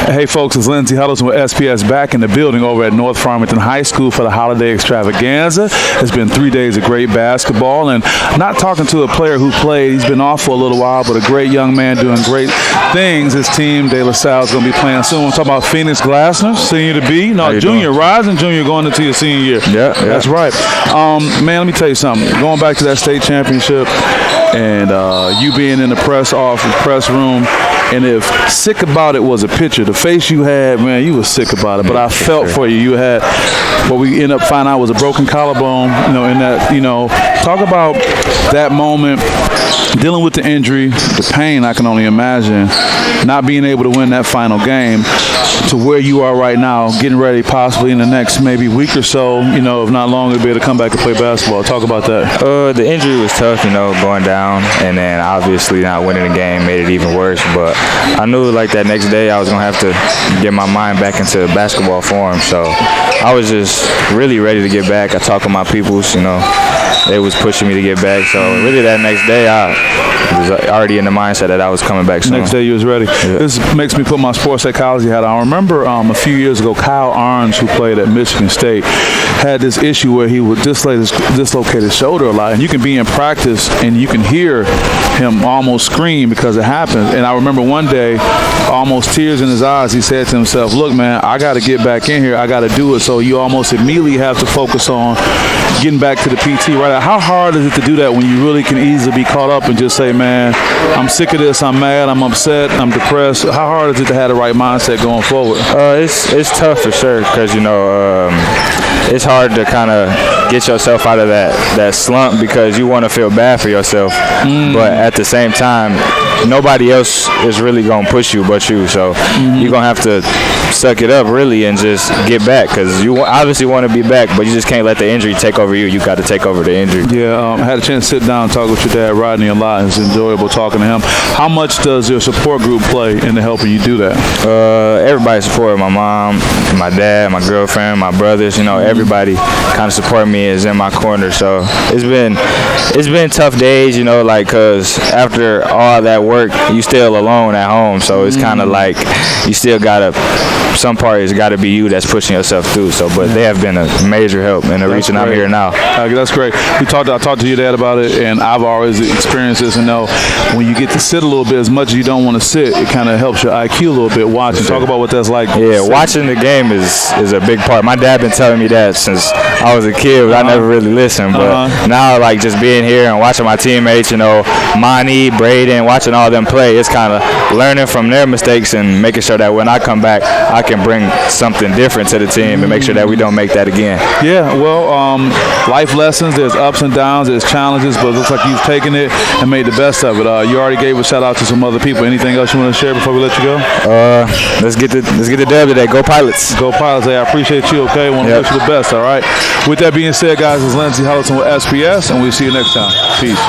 Hey folks, it's Lindsey Huddleston with SPS back in the building over at North Farmington High School for the holiday extravaganza. It's been 3 days of great basketball, and not talking to a player who played. He's been off for a little while, but a great young man doing great things. His team, De La Salle, is going to be playing soon. We're talking about Phoenix Glassnor, senior to be. No, junior, rising junior going into your senior year. Yeah. That's right. Man, let me tell you something. Going back to that state championship and you being in the press room, and if sick about it was a picture, the face you had, man, you was sick about it. But I felt for you. You had what we ended up finding out was a broken collarbone. In that, talk about that moment, dealing with the injury, the pain. I can only imagine not being able to win that final game to where you are right now, getting ready possibly in the next maybe week or so, if not longer, to be able to come back and play basketball. Talk about that. The injury was tough, going down, and then obviously not winning the game made it even worse. But I knew like that next day I was going to have to get my mind back into basketball form. So I was just really ready to get back. I talked with my peoples, they was pushing me to get back. So really that next day I was already in the mindset that I was coming back soon. Next day you was ready. Yeah. This makes me put my sports psychology hat on. I remember a few years ago, Kyle Arns, who played at Michigan State, had this issue where he would dislocate his shoulder a lot. And you can be in practice and you can hear him almost scream because it happens. And I remember one day, almost tears in his eyes, he said to himself, look, man, I got to get back in here. I got to do it. So you almost immediately have to focus on getting back to the PT right now. How hard is it to do that when you really can easily be caught up and just say, man, I'm sick of this, I'm mad, I'm upset, I'm depressed? How hard is it to have the right mindset going forward? It's tough for sure because, it's hard to kind of get yourself out of that slump because you want to feel bad for yourself. But at the same time, nobody else is really going to push you but you. So you're going to have to suck it up really and just get back because you obviously want to be back, but you just can't let the injury take over you. You got to take over the injury. Yeah, I had a chance to sit down and talk with your dad, Rodney, a lot. It's enjoyable talking to him. How much does your support group play into helping you do that? Everybody supported my mom, my dad, my girlfriend, my brothers. Everybody kind of support me, is in my corner. So it's been tough days, because after all that work, you still alone at home. So it's kind of like you still some part it's got to be you that's pushing yourself through. So, but they have been a major help in the reason I'm here now. That's great. I talked to your dad about it, and I've always experienced this and know when you get to sit a little bit, as much as you don't want to sit, it kind of helps your IQ a little bit watching. Talk about what that's like. Yeah, watching the game is a big part. My dad been telling me that since I was a kid, but I never really listened. But now, like, just being here and watching my teammates, Monty, Braden, watching all them play, it's kind of learning from their mistakes and making sure that when I come back, I can bring something different to the team and make sure that we don't make that again. Yeah, well, life lessons, there's ups and downs, there's challenges, but it looks like you've taken it and made the best of it. You already gave a shout out to some other people. Anything else you want to share before we let you go? Let's get the dub today. Go Pilots. Go Pilots. Hey, I appreciate you, okay? Want to wish you the best, all right? With that being said, guys, it's Lindsey Huddleston with SPS, and we'll see you next time. Peace.